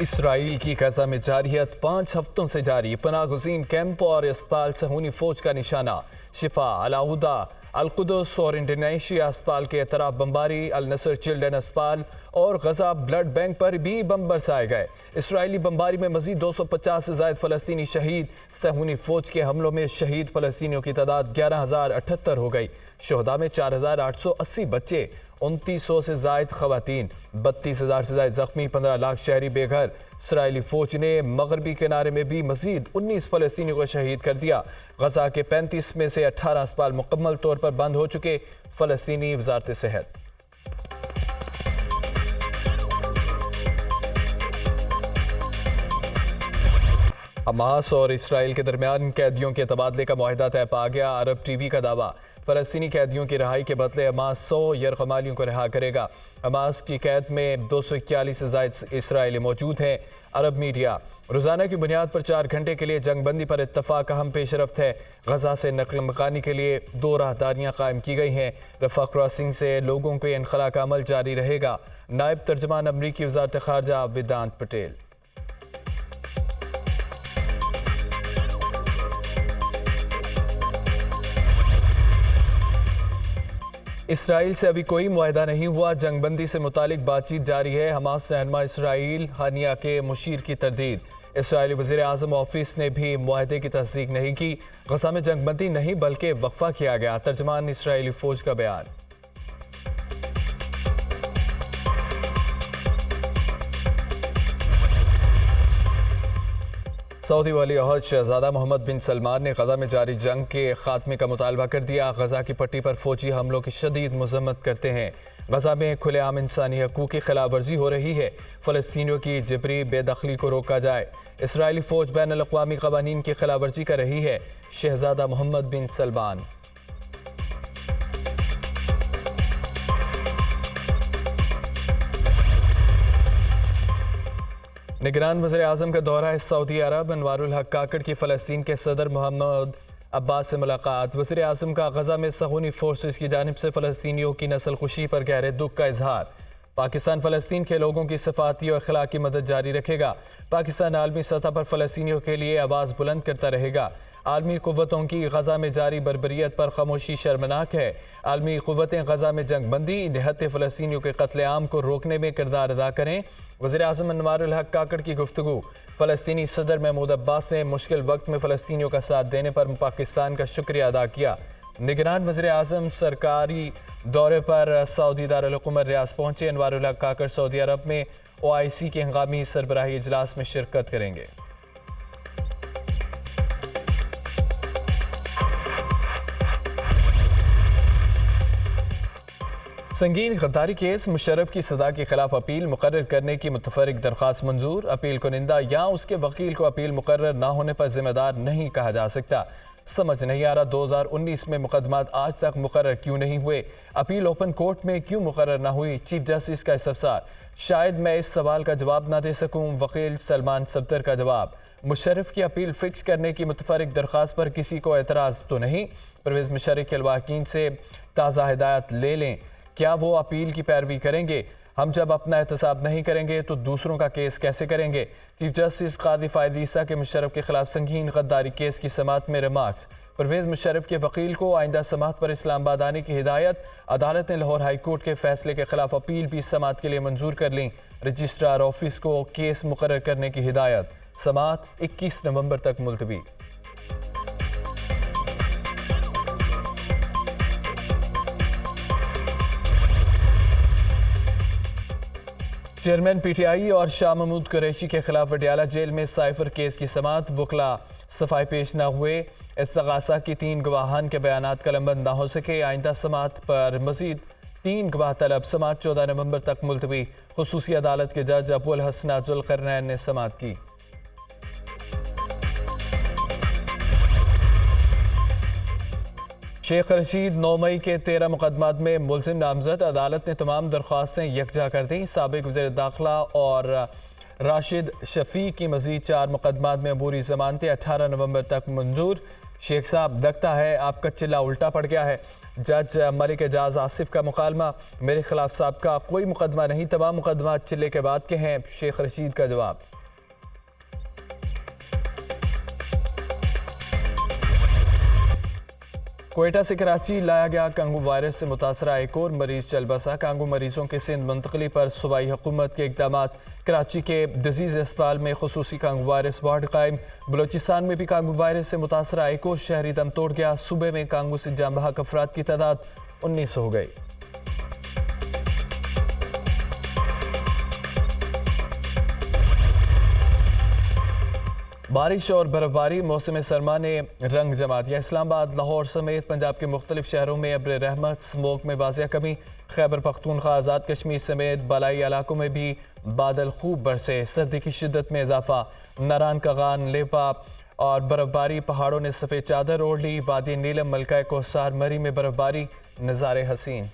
Israel की गजा में जारियत 5 हफ्तों से जारी। पनागुज़ीन कैंप और अस्पताल सहूनी फौज का निशाना। शिफा, अलाउदा, अलकुदस और इंडोनेशिया अस्पताल के तरफ बमबारी। अल नसर चिल्ड्रन अस्पताल और गजा ब्लड बैंक पर भी बम बरसाए गए। इसराइली बमबारी में मजीद 250 से ज़ायद फ़लस्तीनी शहीद। सहूनी फौज के हमलों में शहीद फ़लस्तीनियों की तादाद 11,078 हो गई। शोहदा में 4,880 बच्चे, 2900 से ज़ायद खवातीन, 32,000 से ज़ायद जख्मी, 15 लाख शहरी बेघर। इसराइली फौज ने मगरबी किनारे में भी मजीद 19 फ़लस्तीनियों को शहीद कर दिया। गजा के 35 में से 18 अस्पताल मुकम्मल तौर पर बंद हो चुके। फ़लस्तीनी वज़ारत सेहत। हमास और इसराइल के दरमियान कैदियों के तबादले का मुआहदा तय पा गया। अरब टीवी का दावा, फ़लस्तीनी कैदियों की रिहाई के बदले हमास 100 यरगमालियों को रिहा करेगा। हमास की कैद में 241 से ज़ायद इसराइली मौजूद हैं। अरब मीडिया, रोज़ाना की बुनियाद पर 4 घंटे के लिए जंगबंदी पर इत्तफाक अहम पेशरफ्त है। गजा से नकल मकानी के लिए 2 राहदारियाँ कायम की गई हैं। रफा क्रॉसिंग से लोगों के इनखला का अमल जारी रहेगा। नायब तर्जमान अमरीकी वज़ारत ख़ारजा वेदांत पटेल। इसराइल से अभी कोई मुआहदा नहीं हुआ। जंगबंदी से मुतालिक बातचीत जारी है। हमास रहनुमा इसराइल हानिया के मुशीर की तरदीद। इसराइली वज़ीर आज़म ऑफिस ने भी मुआहदे की तस्दीक नहीं की। गजा में जंगबंदी नहीं बल्कि वक्फा किया गया। तर्जमान इसराइली फौज का बयान। सऊदी वली अहद शहजादा मोहम्मद बिन सलमान ने गजा में जारी जंग के खात्मे का मुतालबा कर दिया। गजा की पट्टी पर फौजी हमलों की शदीद मजम्मत करते हैं। गजा में खुलेआम इंसानी हकूक़ की खिलाफ वर्जी हो रही है। फ़लस्तीनियों की जबरी बेदखली को रोका जाए। इसराइली फ़ौज बैन अल-अक़वामी क़वानीन की खिलाफ वर्जी कर रही है। शहजादा मोहम्मद बिन सलमान। निगरान वज़ीर आज़म का दौरा है सऊदी अरब। अनवारुल हक काकड़ की फ़लस्तीन के सदर मोहम्मद अब्बास से मुलाकात। वज़ीर आज़म का गजा में सहूनी फोर्सेस की जानिब से फ़लस्तीनियों की नस्ल खुशी पर गहरे दुख का इजहार। पाकिस्तान फ़लस्तीन के लोगों की सफ़ाती और अखलाकी मदद जारी रखेगा। पाकिस्तान आलमी सतह पर फ़लस्तीनियों के लिए आवाज़ बुलंद करता रहेगा। आलमी क़ुव्वतों की गजा में जारी बर्बरियत पर खामोशी शर्मनाक है। आलमी क़ुव्वतें गजा में जंगबंदी, निहत्ते फ़लस्तीनियों के कत्लेआम को रोकने में किरदार अदा करें। वज़ीर आज़म अनवारुल हक काकड़ की गुफ्तगू। फ़लस्तीनी सदर महमूद अब्बास ने मुश्किल वक्त में फ़लस्तीनियों का साथ देने पर पाकिस्तान का शुक्रिया अदा किया। निगरान वज़ीर आज़म सरकारी दौरे पर सऊदी दारुल हुकूमत रियाज पहुँचे। अनवारुल हक काकड़ सऊदी अरब में OIC के हंगामी सरबराही इजलास में शिरकत करेंगे। संगीन गद्दारी केस, मुशर्रफ की सजा के खिलाफ अपील मुकर्रर करने की मुतफर्रिक दरख्वास्त मंजूर। अपील कुनिंदा या उसके वकील को अपील मुकर्रर न होने पर जिम्मेदार नहीं कहा जा सकता। समझ नहीं आ रहा 2019 में मुकदमात आज तक मुकर्रर क्यों नहीं हुए। अपील ओपन कोर्ट में क्यों मुकर्रर न हुई। चीफ जस्टिस का इस्तफसार, शायद मैं इस सवाल का जवाब न दे सकूं। वकील सलमान सफदर का जवाब, मुशर्रफ की अपील फिक्स करने की मुतफर्रिक दरख्वास्त पर किसी को एतराज़ तो नहीं। परवेज़ मुशर्रफ के लवाकिन से ताज़ा हिदायत ले लें, क्या वो अपील की पैरवी करेंगे। हम जब अपना एहतसाब नहीं करेंगे तो दूसरों का केस कैसे करेंगे। चीफ जस्टिस काजी फायद ईसा के मुशर्रफ के खिलाफ संगीन गद्दारी केस की समाअत में रिमार्क्स। परवेज़ मुशर्रफ के वकील को आइंदा समाअत पर इस्लामाबाद आने की हिदायत। अदालत ने लाहौर हाई कोर्ट के फैसले के खिलाफ अपील भी समाअत के लिए मंजूर कर ली। रजिस्ट्रार ऑफिस को केस मुकर्रर करने की हिदायत। समाअत 21 नवंबर तक मुलतवी। चेयरमैन PTI और शाह महमूद कुरैशी के खिलाफ वडियाला जेल में साइफर केस की समाअत। वकला सफाई पेश न हुए। इस्तगासा की 3 गवाहान के बयानात कलमबंद न हो सके। आइंदा समाअत पर मजीद 3 गवाह तलब। समाअत 14 नवंबर तक मुलतवी। खुसूसी अदालत के जज अबुल हसन जुल्करनैन ने समाअत की। शेख रशीद 9 मई के 13 मुकदमात में मुलजिम नामजद। अदालत ने तमाम दरख्वास्तें यकजा कर दी। साबिक वज़ीर दाखिला और राशिद शफी की मजीद 4 मुकदमात में अबूरी जमानतें 18 नवंबर तक मंजूर। शेख साहब लगता है आपका चिल्ला उल्टा पड़ गया है। जज मलिक एजाज आसिफ का मुकालमा, मेरे खिलाफ साहब का कोई मुकदमा नहीं, तमाम मुकदमा चिल्ले के बाद के हैं। शेख रशीद का जवाब। कोयटा से कराची लाया गया कांगू वायरस से मुतासरा एक और मरीज चल बसा। कांगू मरीजों के सिंध मुंतकली पर सूबाई हुकूमत के इकदाम। कराची के डिजीज अस्पताल में खुसूसी कांगू वायरस वार्ड कायम। बलोचिस्तान में भी कांगू वायरस से मुतासरा एक और शहरी दम तोड़ गया। सूबे में कांगू से जाम बहक अफराद की तादाद 19 हो गई। बारिश और बर्फबारी, मौसम सरमा ने रंग जमा दिया। इस्लामाबाद, लाहौर समेत पंजाब के मुख्तलिफ शहरों में अब्र रहमत, स्मोक में वाज़िया कमी। खैबर पख्तूनख्वा, आज़ाद कश्मीर समेत बालाई इलाकों में भी बादल खूब बरसे। सर्दी की शिद्दत में इजाफा। नारान कगान, लेपा और बर्फबारी, पहाड़ों ने सफ़ेद चादर ओढ़ ली। वादी नीलम, मलका कोसार, मरी में बर्फबारी, नज़ारे हसीन।